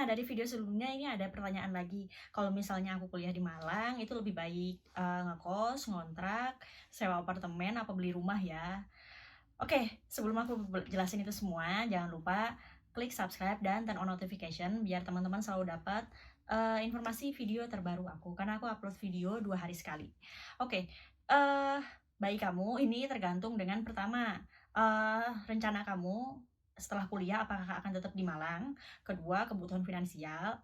Nah, dari video sebelumnya ini ada pertanyaan lagi, kalau misalnya aku kuliah di Malang itu lebih baik, ngekos, ngontrak, sewa apartemen, apa beli rumah ya? Oke, sebelum aku jelasin itu semua, jangan lupa klik subscribe dan turn on notification biar teman-teman selalu dapat, informasi video terbaru aku, karena aku upload video 2 hari sekali. Oke, bagi kamu ini tergantung dengan pertama, rencana kamu setelah kuliah apakah akan tetap di Malang, kedua kebutuhan finansial,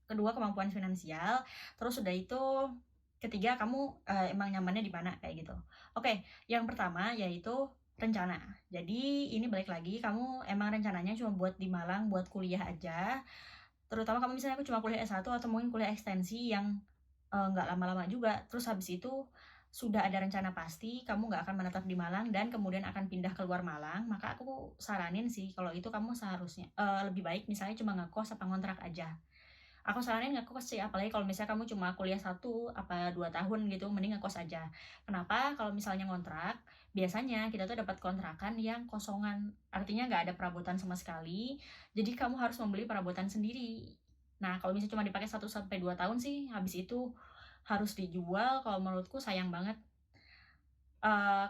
kedua kemampuan finansial, terus udah itu ketiga kamu, emang nyamannya di mana, kayak gitu. Oke, yang pertama yaitu rencana. Jadi ini balik lagi, kamu emang rencananya cuma buat di Malang, buat kuliah aja, terutama kamu misalnya aku cuma kuliah S1 atau mungkin kuliah ekstensi yang, nggak lama-lama juga, terus habis itu sudah ada rencana pasti kamu nggak akan menetap di Malang dan kemudian akan pindah keluar Malang, maka aku saranin sih kalau itu kamu seharusnya lebih baik misalnya cuma ngekos apa ngontrak aja. Aku saranin ngekos sih, apalagi kalau misalnya kamu cuma kuliah 1 apa 2 tahun gitu, mending ngekos aja. Kenapa? Kalau misalnya ngontrak, biasanya kita tuh dapat kontrakan yang kosongan, artinya nggak ada perabotan sama sekali, jadi kamu harus membeli perabotan sendiri. Nah, kalau misalnya cuma dipakai 1 sampai 2 tahun sih, habis itu harus dijual, kalau menurutku sayang banget.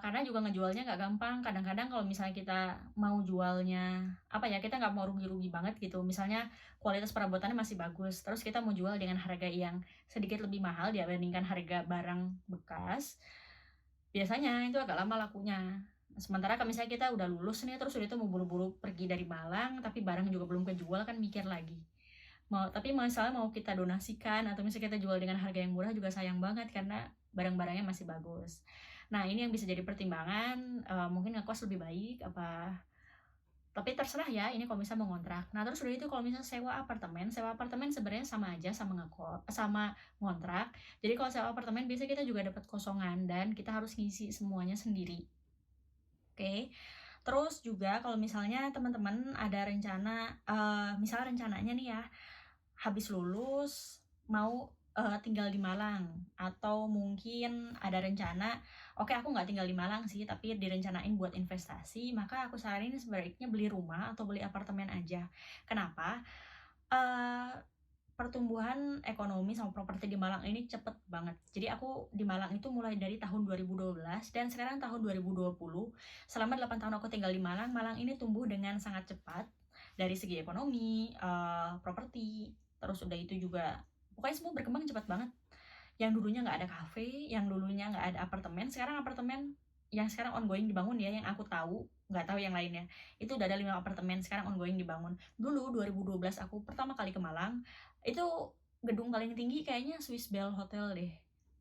Karena juga ngejualnya nggak gampang, kadang-kadang kalau misalnya kita mau jualnya, apa ya, kita nggak mau rugi-rugi banget gitu, misalnya kualitas perabotannya masih bagus, terus kita mau jual dengan harga yang sedikit lebih mahal dibandingkan harga barang bekas, biasanya itu agak lama lakunya. Sementara kalau misalnya kita udah lulus nih, terus udah itu mau buru-buru pergi dari Malang, tapi barang juga belum kejual, kan mikir lagi. Tapi misalnya mau kita donasikan atau misalnya kita jual dengan harga yang murah juga sayang banget karena barang-barangnya masih bagus. Nah, ini yang bisa jadi pertimbangan, mungkin ngekos lebih baik tapi terserah ya, ini kalau misalnya mau ngontrak. Nah, terus udah itu kalau misalnya sewa apartemen sebenarnya sama aja sama ngontrak. Jadi kalau sewa apartemen biasanya kita juga dapat kosongan dan kita harus ngisi semuanya sendiri, oke? Terus juga kalau misalnya teman-teman ada rencana, misalnya rencananya nih ya, habis lulus mau, tinggal di Malang atau mungkin ada rencana, "Oke, aku nggak tinggal di Malang sih, tapi direncanain buat investasi," maka aku saranin sebaiknya beli rumah atau beli apartemen aja. Kenapa? Eee, Pertumbuhan ekonomi sama properti di Malang ini cepet banget. Jadi aku di Malang itu mulai dari tahun 2012 dan sekarang tahun 2020, selama 8 tahun aku tinggal di Malang, Malang ini tumbuh dengan sangat cepat dari segi ekonomi, properti, terus udah itu juga pokoknya semua berkembang cepat banget. Yang dulunya nggak ada kafe, yang dulunya nggak ada apartemen, sekarang apartemen yang sekarang ongoing dibangun ya, yang aku tahu, nggak tahu yang lainnya, itu udah ada 5 apartemen sekarang ongoing dibangun. Dulu 2012 aku pertama kali ke Malang, itu gedung paling tinggi kayaknya Swiss Bell Hotel deh.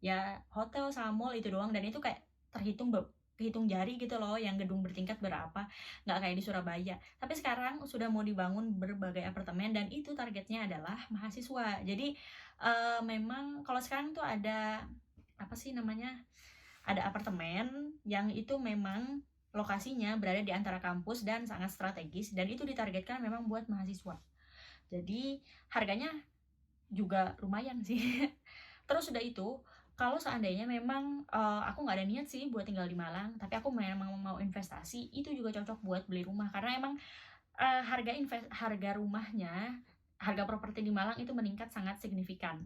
Ya hotel sama mall itu doang dan itu kayak terhitung kehitung jari gitu loh yang gedung bertingkat berapa, nggak kayak di Surabaya. Tapi sekarang sudah mau dibangun berbagai apartemen dan itu targetnya adalah mahasiswa. Jadi memang kalau sekarang tuh ada, apa sih namanya, ada apartemen yang itu memang lokasinya berada di antara kampus dan sangat strategis dan itu ditargetkan memang buat mahasiswa. Jadi harganya juga lumayan sih. Terus udah itu, kalau seandainya memang, aku nggak ada niat sih buat tinggal di Malang, tapi aku memang mau investasi, itu juga cocok buat beli rumah karena emang, harga rumahnya, harga properti di Malang itu meningkat sangat signifikan.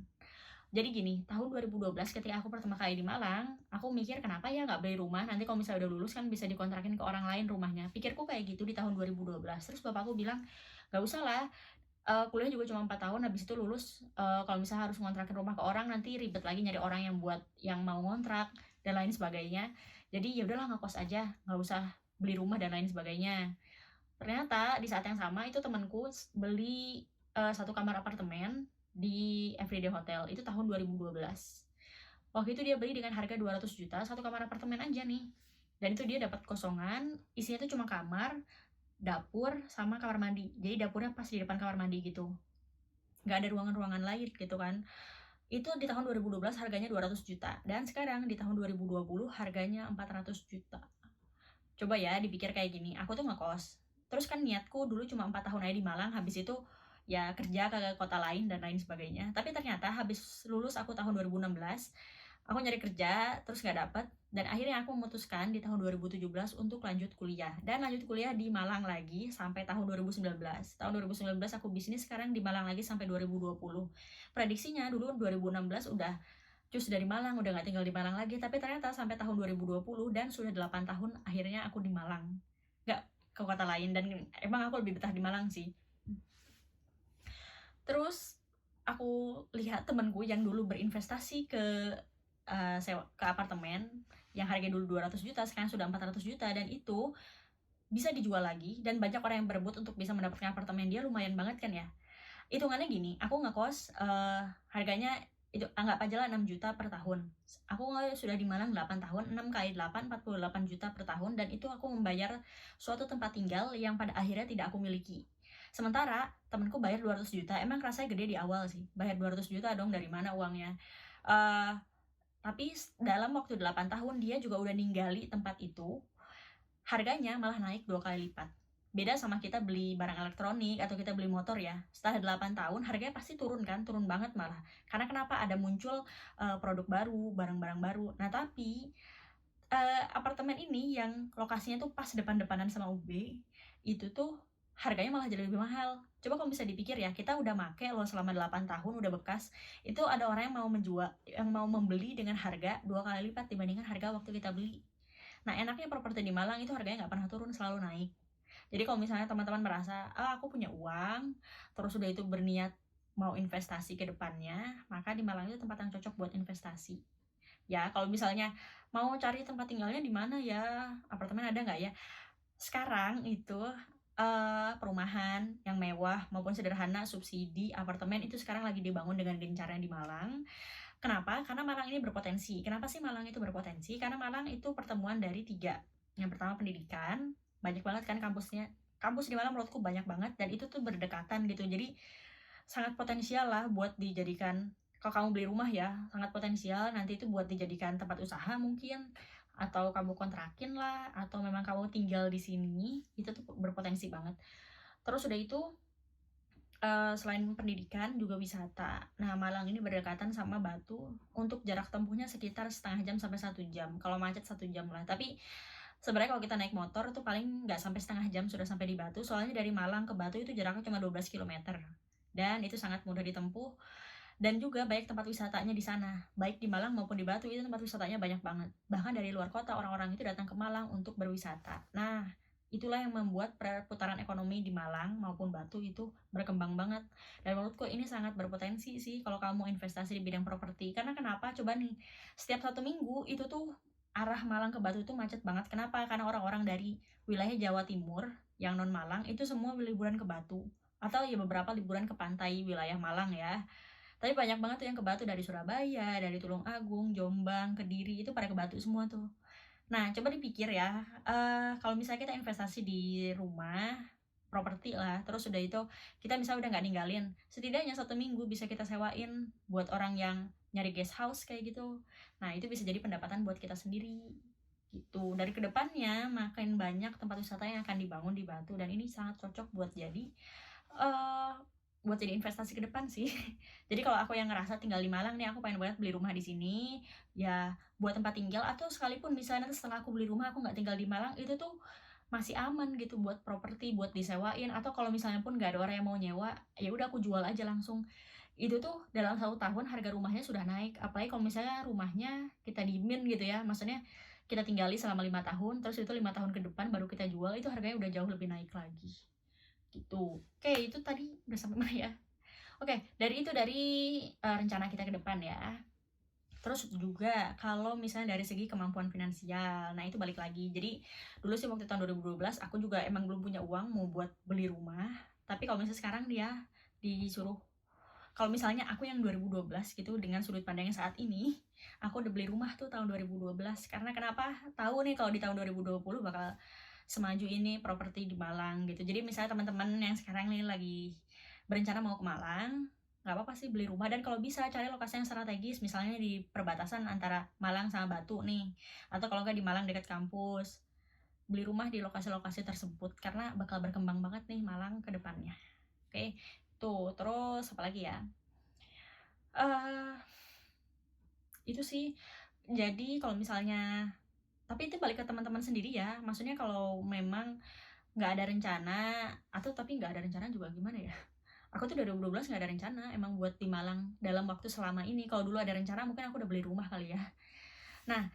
Jadi gini, tahun 2012 ketika aku pertama kali di Malang, aku mikir kenapa ya nggak beli rumah, nanti kalau misalnya udah lulus kan bisa dikontrakin ke orang lain rumahnya. Pikirku kayak gitu di tahun 2012. Terus bapakku bilang, "Nggak usah lah, kuliah juga cuma 4 tahun, habis itu lulus, kalau misalnya harus ngontrakin rumah ke orang, nanti ribet lagi nyari orang yang mau ngontrak dan lain sebagainya. Jadi ya udahlah ngekos aja, nggak usah beli rumah dan lain sebagainya." Ternyata di saat yang sama itu temanku beli, 1 kamar apartemen di Everyday Hotel, itu tahun 2012. Waktu itu dia beli dengan harga 200 juta 1 kamar apartemen aja nih, dan itu dia dapat kosongan, isinya tuh cuma kamar, dapur, sama kamar mandi. Jadi dapurnya pas di depan kamar mandi gitu, nggak ada ruangan-ruangan lain gitu kan. Itu di tahun 2012 harganya 200 juta, dan sekarang di tahun 2020 harganya 400 juta. Coba ya dipikir kayak gini, aku tuh ngekos, terus kan niatku dulu cuma 4 tahun aja di Malang, habis itu ya kerja ke kota lain dan lain sebagainya. Tapi ternyata habis lulus aku tahun 2016, Aku nyari kerja terus nggak dapet, dan akhirnya aku memutuskan di tahun 2017 untuk lanjut kuliah, dan lanjut kuliah di Malang lagi sampai tahun 2019. Tahun 2019 aku bisnis, sekarang di Malang lagi sampai 2020. Prediksinya dulu 2016 udah cus dari Malang, udah nggak tinggal di Malang lagi, tapi ternyata sampai tahun 2020 dan sudah 8 tahun akhirnya aku di Malang, nggak ke kota lain, dan emang aku lebih betah di Malang sih. Terus aku lihat temanku yang dulu berinvestasi ke ke apartemen yang harganya dulu 200 juta sekarang sudah 400 juta, dan itu bisa dijual lagi dan banyak orang yang berebut untuk bisa mendapatkan apartemen dia, lumayan banget kan ya. Hitungannya gini, aku ngekos harganya itu anggap aja lah 6 juta per tahun. Aku sudah di Malang 8 tahun, 6 kali 8, 48 juta per tahun, dan itu aku membayar suatu tempat tinggal yang pada akhirnya tidak aku miliki. Sementara temanku bayar 200 juta, emang rasanya gede di awal sih, bayar 200 juta dong, dari mana uangnya. Uh, tapi dalam waktu 8 tahun dia juga udah ninggali tempat itu, harganya malah naik 2 kali lipat. Beda sama kita beli barang elektronik atau kita beli motor ya, setelah 8 tahun harganya pasti turun kan, turun banget malah. Karena kenapa? Ada muncul produk baru, barang-barang baru. Nah tapi apartemen ini yang lokasinya tuh pas depan-depanan sama UB, itu tuh harganya malah jadi lebih mahal. Coba kalau bisa dipikir ya, kita udah make loh selama 8 tahun, udah bekas, itu ada orang yang mau menjual, yang mau membeli dengan harga 2 kali lipat dibandingkan harga waktu kita beli. Nah enaknya properti di Malang itu harganya nggak pernah turun, selalu naik. Jadi kalau misalnya teman-teman merasa, aku punya uang, terus udah itu berniat mau investasi ke depannya, maka di Malang itu tempat yang cocok buat investasi. Ya kalau misalnya mau cari tempat tinggalnya di mana ya, apartemen ada nggak ya? Sekarang itu perumahan yang mewah maupun sederhana, subsidi, apartemen itu sekarang lagi dibangun dengan gencarnya di Malang. Kenapa? Karena Malang ini berpotensi. Kenapa sih Malang itu berpotensi? Karena Malang itu pertemuan dari 3. Yang pertama pendidikan, banyak banget kan kampusnya. Kampus di Malang menurutku banyak banget, dan itu tuh berdekatan gitu. Jadi sangat potensial lah buat dijadikan, kalau kamu beli rumah ya, sangat potensial nanti itu buat dijadikan tempat usaha mungkin, atau kamu kontrakin lah, atau memang kamu tinggal di sini, itu tuh berpotensi banget. Terus udah itu selain pendidikan juga wisata. Nah Malang ini berdekatan sama Batu, untuk jarak tempuhnya sekitar setengah jam sampai 1 jam, kalau macet 1 jam lah. Tapi sebenarnya kalau kita naik motor tuh paling nggak sampai setengah jam sudah sampai di Batu, soalnya dari Malang ke Batu itu jaraknya cuma 12 km, dan itu sangat mudah ditempuh. Dan juga banyak tempat wisatanya di sana, baik di Malang maupun di Batu itu tempat wisatanya banyak banget. Bahkan dari luar kota orang-orang itu datang ke Malang untuk berwisata. Nah itulah yang membuat perputaran ekonomi di Malang maupun Batu itu berkembang banget. Dan menurutku ini sangat berpotensi sih kalau kamu investasi di bidang properti. Karena kenapa? Coba nih, setiap 1 minggu itu tuh arah Malang ke Batu tuh macet banget. Kenapa? Karena orang-orang dari wilayah Jawa Timur yang non Malang itu semua liburan ke Batu, atau ya beberapa liburan ke pantai wilayah Malang ya. Tapi banyak banget tuh yang ke Batu dari Surabaya, dari Tulung Agung, Jombang, Kediri, itu pada ke Batu semua tuh. Nah, coba dipikir ya, kalau misalnya kita investasi di rumah, properti lah, terus udah itu kita misalnya udah nggak ninggalin, setidaknya 1 minggu bisa kita sewain buat orang yang nyari guest house kayak gitu. Nah, itu bisa jadi pendapatan buat kita sendiri gitu. Dari kedepannya makin banyak tempat wisata yang akan dibangun di Batu, dan ini sangat cocok uh, buat jadi investasi ke depan sih. Jadi kalau aku yang ngerasa tinggal di Malang nih, aku pengen banget beli rumah di sini, ya buat tempat tinggal, atau sekalipun misalnya setelah aku beli rumah aku nggak tinggal di Malang, itu tuh masih aman gitu buat properti, buat disewain, atau kalau misalnya pun nggak ada orang yang mau nyewa, ya udah aku jual aja langsung. Itu tuh dalam 1 tahun harga rumahnya sudah naik, apalagi kalau misalnya rumahnya kita diemin gitu ya, maksudnya kita tinggali selama 5 tahun, terus itu 5 tahun ke depan baru kita jual, itu harganya udah jauh lebih naik lagi gitu. Oke, itu tadi udah sampai mana ya? Oke, dari rencana kita ke depan ya. Terus juga kalau misalnya dari segi kemampuan finansial, nah itu balik lagi. Jadi dulu sih waktu tahun 2012 aku juga emang belum punya uang mau buat beli rumah. Tapi kalau misalnya sekarang dia disuruh, kalau misalnya aku yang 2012 gitu dengan sudut pandang yang saat ini, aku udah beli rumah tuh tahun 2012. Karena kenapa? Tahu nih kalau di tahun 2020 bakal semaju ini properti di Malang gitu. Jadi misalnya teman-teman yang sekarang nih lagi berencana mau ke Malang, nggak apa-apa sih beli rumah, dan kalau bisa cari lokasi yang strategis, misalnya di perbatasan antara Malang sama Batu nih, atau kalau nggak di Malang dekat kampus. Beli rumah di lokasi-lokasi tersebut karena bakal berkembang banget nih Malang ke depannya. Oke, tuh terus apa lagi ya? Itu sih. Jadi kalau misalnya, tapi itu balik ke teman-teman sendiri ya, maksudnya kalau memang nggak ada rencana, atau tapi nggak ada rencana juga gimana ya, aku tuh dari 2012 nggak ada rencana emang buat di Malang dalam waktu selama ini. Kalau dulu ada rencana mungkin aku udah beli rumah kali ya. Nah,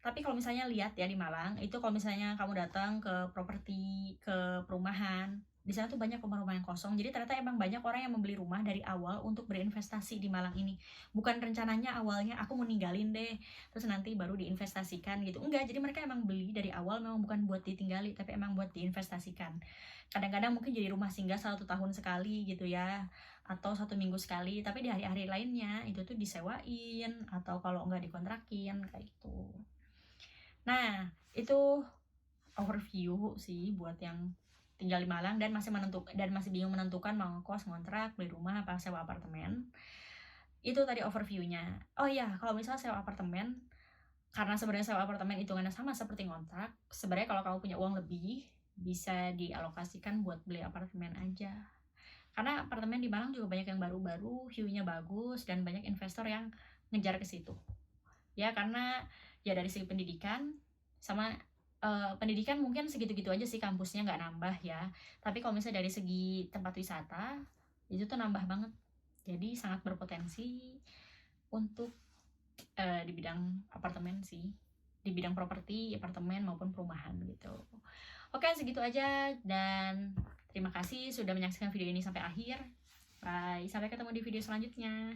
tapi kalau misalnya lihat ya di Malang, itu kalau misalnya kamu datang ke properti, ke perumahan, di sana tuh banyak rumah-rumah yang kosong. Jadi ternyata emang banyak orang yang membeli rumah dari awal untuk berinvestasi di Malang ini. Bukan rencananya awalnya aku mau ninggalin deh, terus nanti baru diinvestasikan gitu. Enggak, jadi mereka emang beli dari awal memang bukan buat ditinggali, tapi emang buat diinvestasikan. Kadang-kadang mungkin jadi rumah singgah 1 tahun sekali gitu ya, atau 1 minggu sekali, tapi di hari-hari lainnya itu tuh disewain atau kalau nggak dikontrakin kayak gitu. Nah, itu overview sih buat yang tinggal di Malang dan masih bingung menentukan mau kos, ngontrak, beli rumah apa sewa apartemen. Itu tadi overviewnya. Oh iya, kalau misalnya sewa apartemen, karena sebenarnya sewa apartemen hitungannya sama seperti ngontrak, sebenarnya kalau kamu punya uang lebih bisa dialokasikan buat beli apartemen aja. Karena apartemen di Malang juga banyak yang baru-baru, view-nya bagus, dan banyak investor yang ngejar ke situ. Ya, karena ya dari segi pendidikan, sama pendidikan mungkin segitu-gitu aja sih, kampusnya nggak nambah ya. Tapi kalau misalnya dari segi tempat wisata, itu tuh nambah banget. Jadi sangat berpotensi untuk di bidang apartemen sih. Di bidang properti, apartemen maupun perumahan gitu. Oke, segitu aja dan terima kasih sudah menyaksikan video ini sampai akhir. Bye, sampai ketemu di video selanjutnya.